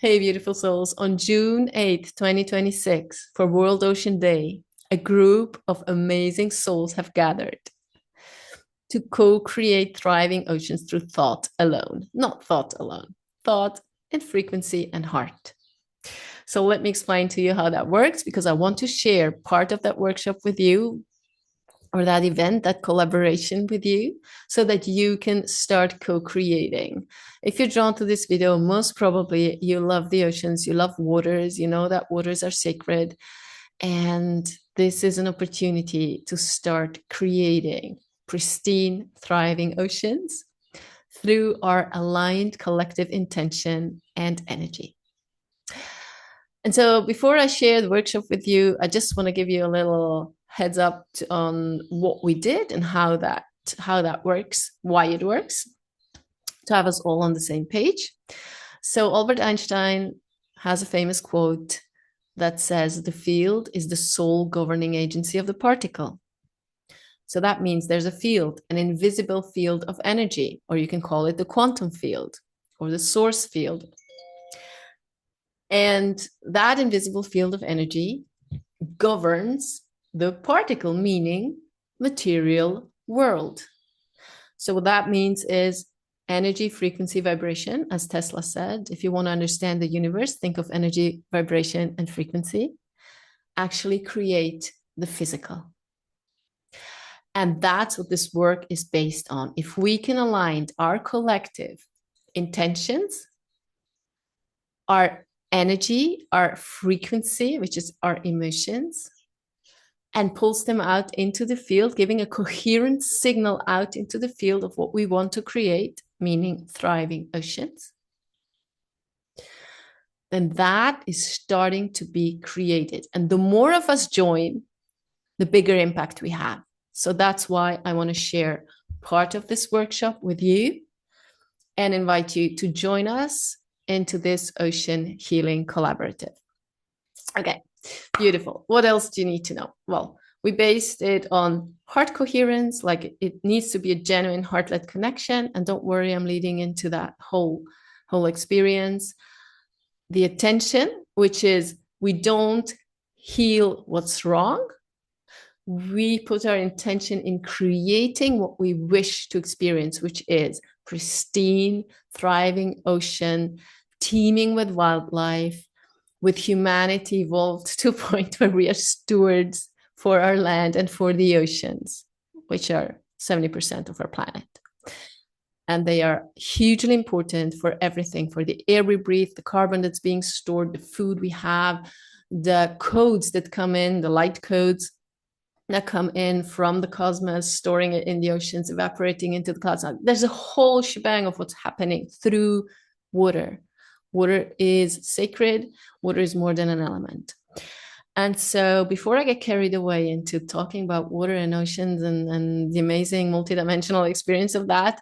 Hey, beautiful souls. On June 8th, 2026, for World Ocean Day, a group of amazing souls have gathered to co-create thriving oceans through thought alone. Not thought alone, thought and frequency and heart. So let me explain to you how that works, because I want to share part of that workshop with you, or that event, that collaboration with you, so that you can start co-creating. If you're drawn to this video, most probably you love the oceans, you love waters, you know that waters are sacred. And this is an opportunity to start creating pristine, thriving oceans through our aligned collective intention and energy. And so before I share the workshop with you, I just want to give you a little heads up on what we did and how that works, why it works, to have us all on the same page. So Albert Einstein has a famous quote that says, the field is the sole governing agency of the particle. So that means there's a field, an invisible field of energy, or you can call it the quantum field or the source field. And that invisible field of energy governs the particle, meaning material world. So what that means is energy, frequency, vibration, as Tesla said. If you want to understand the universe, think of energy, vibration, and frequency actually create the physical. And that's what this work is based on. If we can align our collective intentions, our energy, our frequency, which is our emotions, and pulls them out into the field, giving a coherent signal out into the field of what we want to create, meaning thriving oceans, then that is starting to be created. And the more of us join, the bigger impact we have. So that's why I want to share part of this workshop with you and invite you to join us into this ocean healing collaborative. Okay, beautiful. What else do you need to know? Well, we based it on heart coherence, like it needs to be a genuine heart-led connection. And don't worry, I'm leading into that whole experience. The attention, which is we don't heal what's wrong. We put our intention in creating what we wish to experience, which is pristine, thriving ocean, teeming with wildlife, with humanity evolved to a point where we are stewards for our land and for the oceans, which are 70% of our planet. And they are hugely important for everything, for the air we breathe, the carbon that's being stored, the food we have, the codes that come in, the light codes that come in from the cosmos, storing it in the oceans, evaporating into the clouds. There's a whole shebang of what's happening through water. Water is sacred. Water is more than an element. And so before I get carried away into talking about water and oceans and the amazing multidimensional experience of that,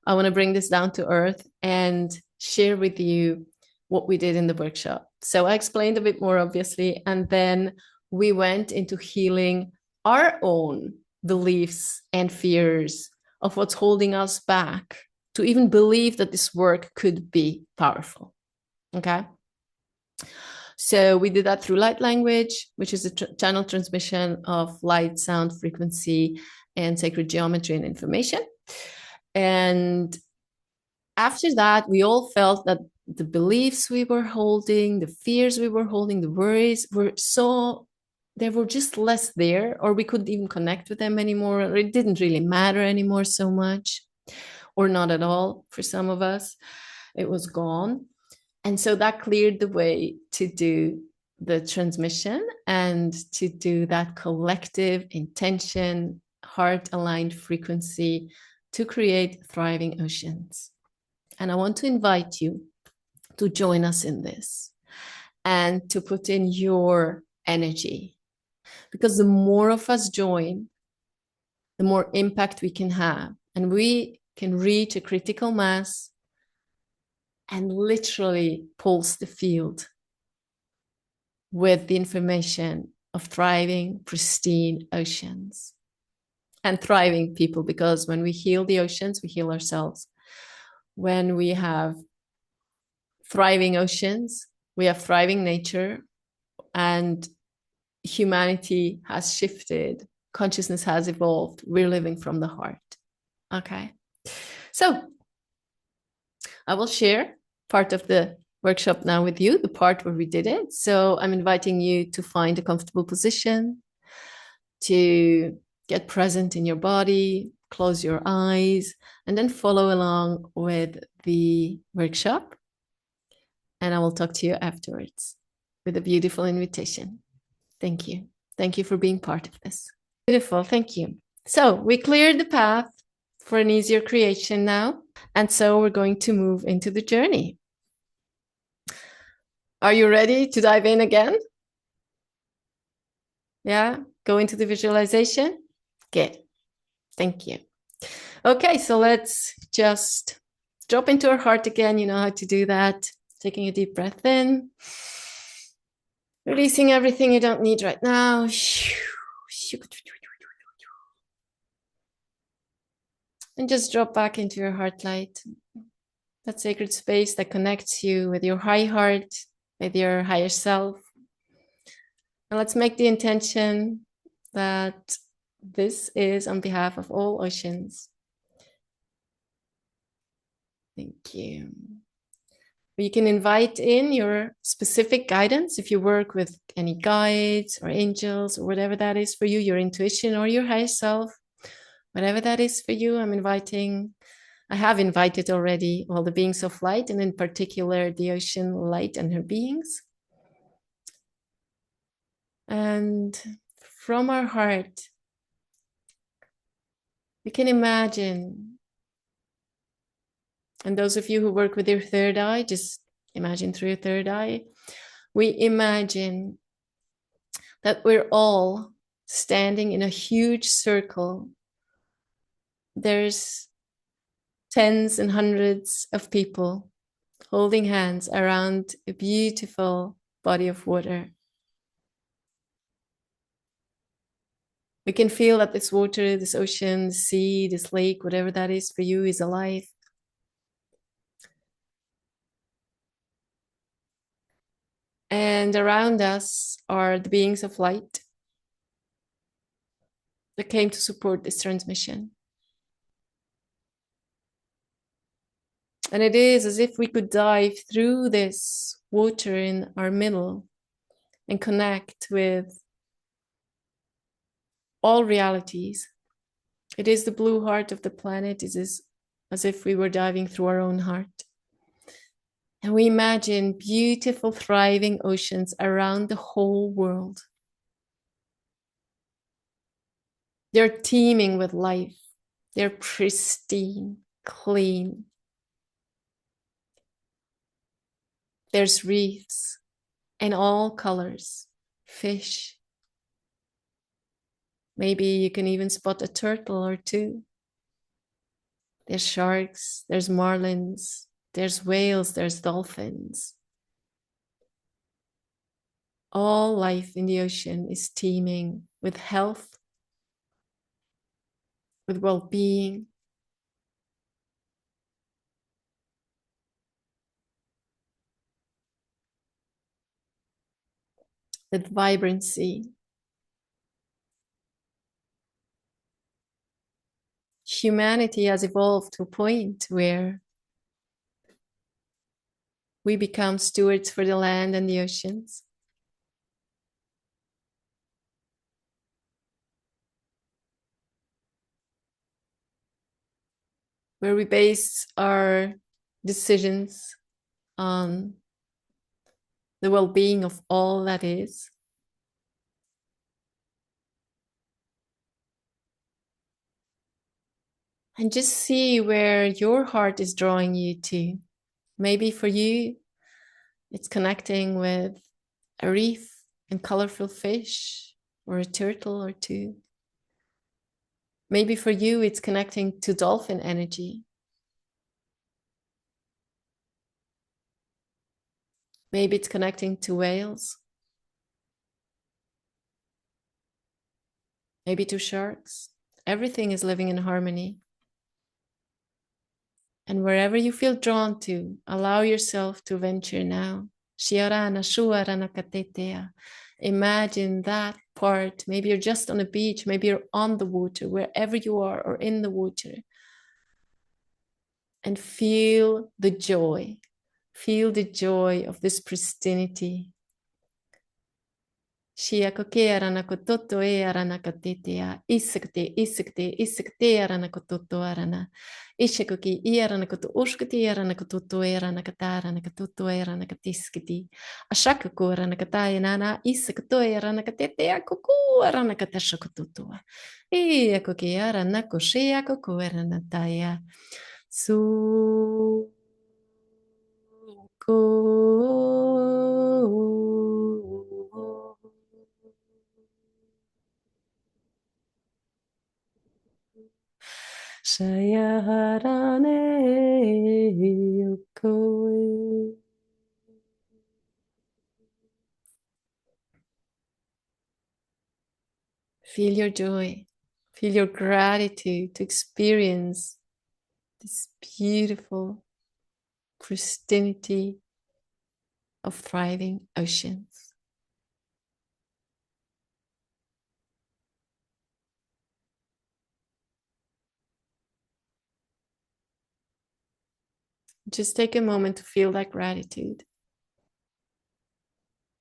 I want to bring this down to earth and share with you what we did in the workshop. So I explained a bit more, obviously, and then we went into healing our own beliefs and fears of what's holding us back to even believe that this work could be powerful. Okay. So we did that through light language, which is a channel transmission of light, sound, frequency, and sacred geometry and information. And after that, we all felt that the beliefs we were holding, the fears we were holding, the worries were so, they were just less there, or we couldn't even connect with them anymore, or it didn't really matter anymore so much, or not at all for some of us. It was gone. And so that cleared the way to do the transmission and to do that collective intention, heart-aligned frequency to create thriving oceans. And I want to invite you to join us in this and to put in your energy, because the more of us join, the more impact we can have, and we can reach a critical mass and literally pulse the field with the information of thriving, pristine oceans and thriving people. Because when we heal the oceans, we heal ourselves. When we have thriving oceans, we have thriving nature, and humanity has shifted. Consciousness has evolved. We're living from the heart. Okay. So I will share part of the workshop now with you, the part where we did it. So I'm inviting you to find a comfortable position, to get present in your body, close your eyes, and then follow along with the workshop. And I will talk to you afterwards with a beautiful invitation. Thank you. Thank you for being part of this. Beautiful. Thank you. So we cleared the path for an easier creation now. And so we're going to move into the journey. Are you ready to dive in again? Yeah, go into the visualization. Good. Thank you. Okay, so let's just drop into our heart again. You know how to do that. Taking a deep breath in. Releasing everything you don't need right now. And just drop back into your heart light. That sacred space that connects you with your high heart, with your higher self. And let's make the intention that this is on behalf of all oceans. Thank you. You can invite in your specific guidance if you work with any guides or angels or whatever that is for you, your intuition or your higher self, whatever that is for you. I have invited already all the beings of light, and in particular the ocean light and her beings. And from our heart, we can imagine, and those of you who work with your third eye, just imagine through your third eye. We imagine that we're all standing in a huge circle. There's tens and hundreds of people holding hands around a beautiful body of water. We can feel that this water, this ocean, the sea, this lake, whatever that is for you, is alive. And around us are the beings of light that came to support this transmission. And it is as if we could dive through this water in our middle and connect with all realities. It is the blue heart of the planet. It is as if we were diving through our own heart. And we imagine beautiful, thriving oceans around the whole world. They're teeming with life. They're pristine, clean. There's reefs in all colors, fish. Maybe you can even spot a turtle or two. There's sharks, there's marlins, there's whales, there's dolphins. All life in the ocean is teeming with health, with well-being, with vibrancy. Humanity has evolved to a point where we become stewards for the land and the oceans. Where we base our decisions on the well-being of all that is. And just see where your heart is drawing you to. Maybe for you, it's connecting with a reef and colorful fish, or a turtle or two. Maybe for you, it's connecting to dolphin energy. Maybe it's connecting to whales. Maybe to sharks. Everything is living in harmony. And wherever you feel drawn to, allow yourself to venture now. Shiarana, shuarana katetea. Imagine that part. Maybe you're just on a beach, maybe you're on the water, wherever you are, or in the water. And feel the joy. Feel the joy of this pristinity. Shia koke arana kototo e arana katetea. Isakte, isakte, isakte arana kototo arana. Ishakoki i arana koto ushkati arana kototo e arana katara na kototo e arana katiskati. Ashakako arana kataya nana isakato e arana katetea kuku arana katasha kototo. E koke arana koshea koko arana taya. Su ko Shayaharane Yokoe. Feel your joy, feel your gratitude to experience this beautiful pristinity of thriving oceans. Just take a moment to feel that gratitude.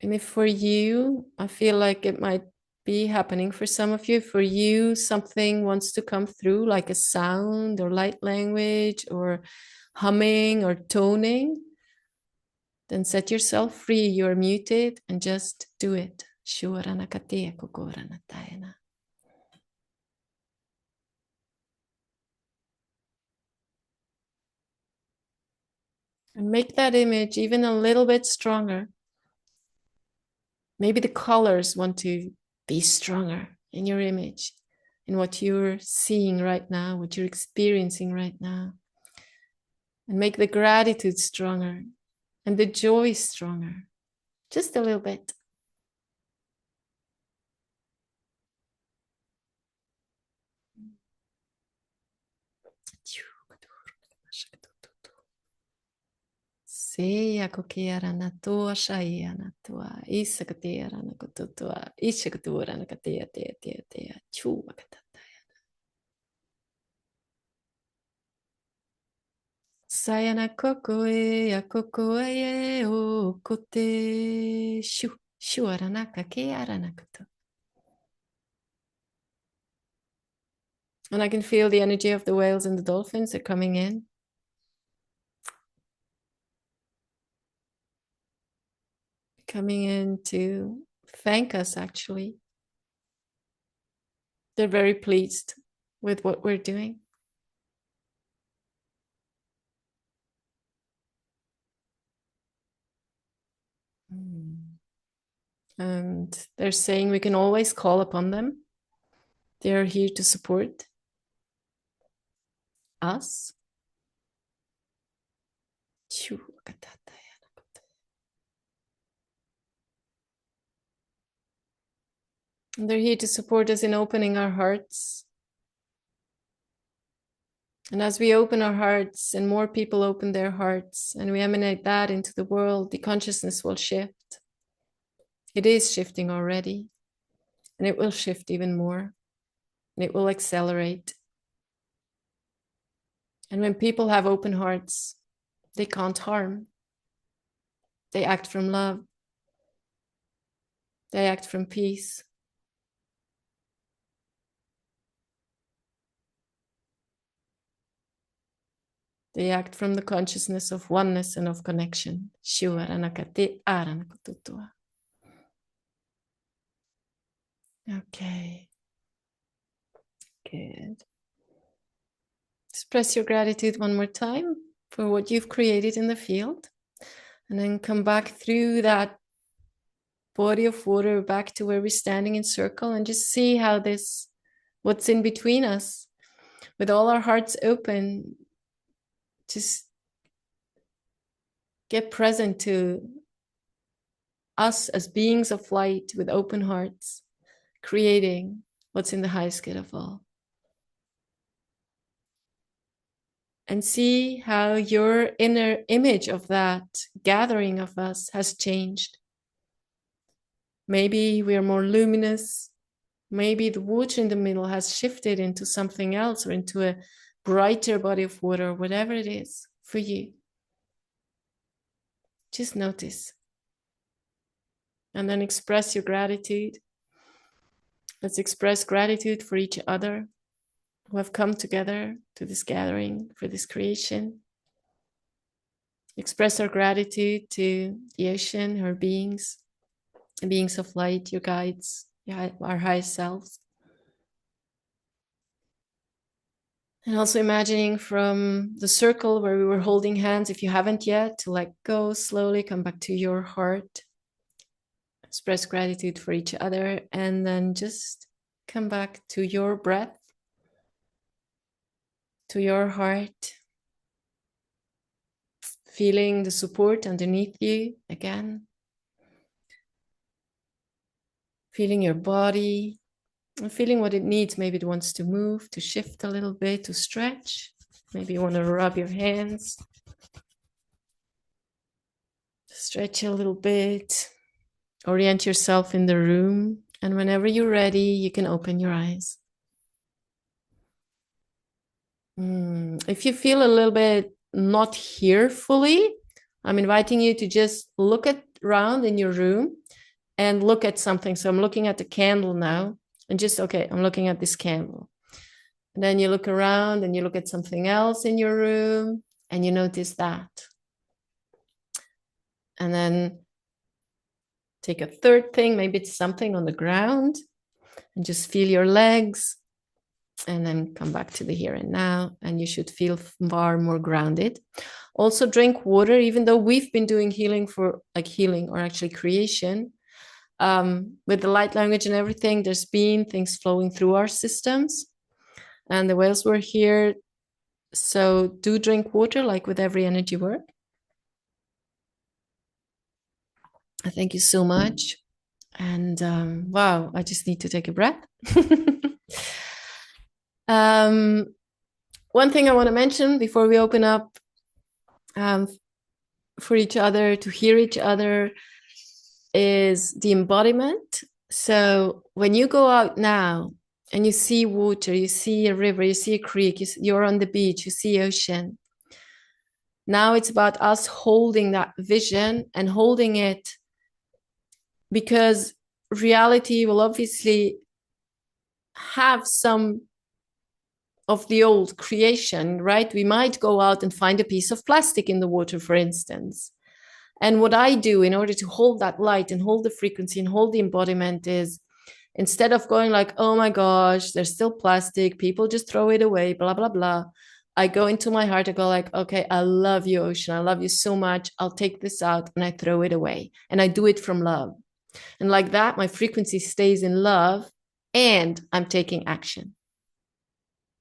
And if for you, I feel like it might be happening for some of you, for you, something wants to come through like a sound or light language or humming or toning, then set yourself free. You're muted and just do it. And make that image even a little bit stronger. Maybe the colors want to be stronger in your image, in what you're seeing right now, what you're experiencing right now. And make the gratitude stronger and the joy stronger, just a little bit. Seya kokiara na toa shaia na toa isa kateara na kototoa isha katura na katea tea tea tea chua katata sayana kokoe ya kokoe ye o kote shu shuara na kakeara na koto. And I can feel the energy of the whales and the dolphins are coming in. Coming in to thank us, actually. They're very pleased with what we're doing. And they're saying we can always call upon them. They're here to support us. And they're here to support us in opening our hearts. And as we open our hearts and more people open their hearts and we emanate that into the world, the consciousness will shift. It is shifting already, and it will shift even more, and it will accelerate. And when people have open hearts, they can't harm. They act from love. They act from peace. They act from the consciousness of oneness and of connection. Okay. Good. Express your gratitude one more time for what you've created in the field. And then come back through that body of water back to where we're standing in circle and just see how this, what's in between us, with all our hearts open, just get present to us as beings of light with open hearts, creating what's in the highest good of all. and see how your inner image of that gathering of us has changed. Maybe we are more luminous. Maybe the water in the middle has shifted into something else, or into a brighter body of water, whatever it is for you. Just notice. And then express your gratitude. Let's express gratitude for each other who have come together to this gathering, for this creation. Express our gratitude to the ocean, our beings, the beings of light, your guides, our highest selves. And also imagining from the circle where we were holding hands, if you haven't yet, to let go slowly, come back to your heart. Express gratitude for each other, and then just come back to your breath, to your heart, feeling the support underneath you again, feeling your body, and feeling what it needs. Maybe it wants to move, to shift a little bit, to stretch. Maybe you want to rub your hands, stretch a little bit, orient yourself in the room, and whenever you're ready, you can open your eyes. If you feel a little bit not here fully, I'm inviting you to just look around in your room and look at something. So I'm looking at the candle now, and just, okay, I'm looking at this candle. And then you look around and you look at something else in your room and you notice that. And then take a third thing, maybe it's something on the ground, and just feel your legs. And then come back to the here and now, and you should feel far more grounded. Also drink water, even though we've been doing healing or actually creation, with the light language and everything, there's been things flowing through our systems, and the whales were here. So do drink water, like with every energy work. Thank you so much. And wow, I just need to take a breath. One thing I want to mention before we open up for each other, to hear each other, is the embodiment. So when you go out now and you see water, you see a river, you see a creek, you're on the beach, you see ocean. Now it's about us holding that vision and holding it, because reality will obviously have some of the old creation, right? We might go out and find a piece of plastic in the water, for instance. And what I do in order to hold that light and hold the frequency and hold the embodiment is, instead of going like, oh my gosh, there's still plastic, people just throw it away, blah, blah, blah. I go into my heart, I go like, okay, I love you, ocean. I love you so much. I'll take this out, and I throw it away. And I do it from love. And like that, my frequency stays in love, and I'm taking action.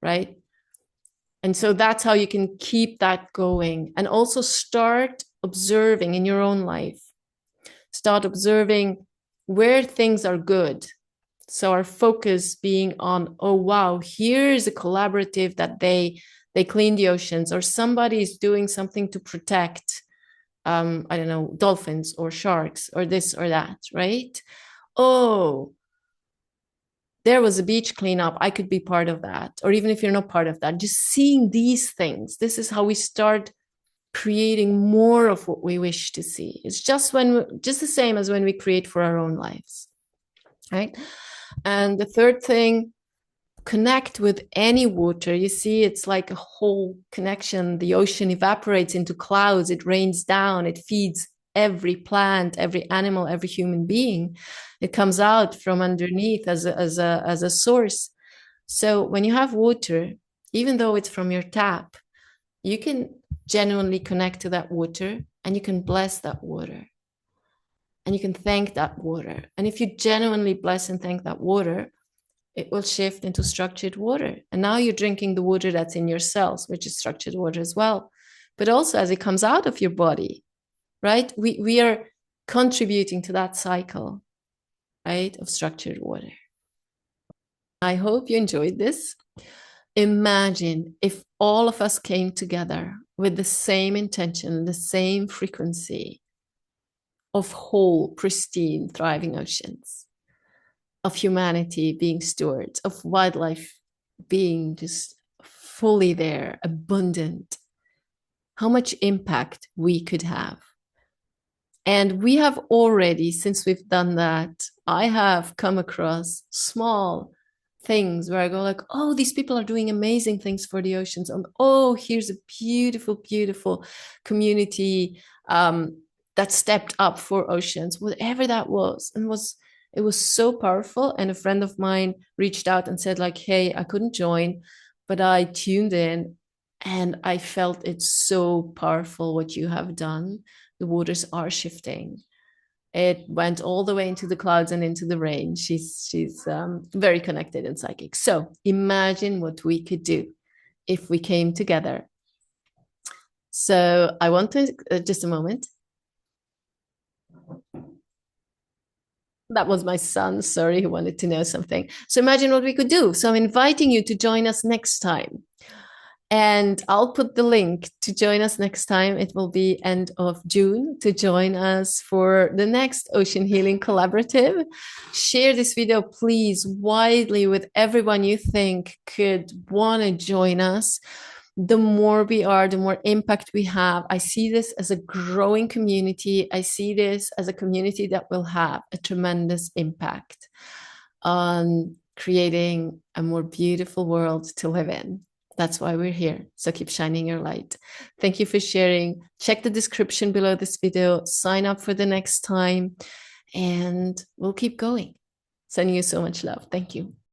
Right? And so that's how you can keep that going. And also start observing in your own life. Start observing where things are good. So our focus being on, oh, wow, here's a collaborative that they clean the oceans, or somebody is doing something to protect, I don't know, dolphins or sharks or this or that, right? Oh, there was a beach cleanup, I could be part of that. Or even if you're not part of that, just seeing these things, this is how we start creating more of what we wish to see. It's just the same as when we create for our own lives, right? And the third thing, connect with any water. You see, it's like a whole connection. The ocean evaporates into clouds, it rains down, it feeds every plant, every animal, every human being. It comes out from underneath as a source. So when you have water, even though it's from your tap, you can genuinely connect to that water, and you can bless that water, and you can thank that water. And if you genuinely bless and thank that water, it will shift into structured water. And now you're drinking the water that's in your cells, which is structured water as well. But also as it comes out of your body, right? We are contributing to that cycle, right, of structured water. I hope you enjoyed this. Imagine if all of us came together with the same intention, the same frequency of whole, pristine, thriving oceans, of humanity being stewards, of wildlife being just fully there, abundant, how much impact we could have. And we have already, since we've done that, I have come across small things where I go like, oh, these people are doing amazing things for the oceans. And oh, here's a beautiful, beautiful community that stepped up for oceans, whatever that was. And it was so powerful. And a friend of mine reached out and said like, hey, I couldn't join, but I tuned in and I felt it's so powerful what you have done. The waters are shifting. It went all the way into the clouds and into the rain. She's very connected and psychic. So imagine what we could do if we came together. So I want to, just a moment. That was my son, sorry, who wanted to know something. So imagine what we could do. So I'm inviting you to join us next time. And I'll put the link to join us next time. It will be end of June to join us for the next Ocean Healing Collaborative. Share this video, please, widely with everyone you think could want to join us. The more we are, the more impact we have. I see this as a growing community. I see this as a community that will have a tremendous impact on creating a more beautiful world to live in. That's why we're here. So keep shining your light. Thank you for sharing. Check the description below this video. Sign up for the next time. And we'll keep going. Sending you so much love. Thank you.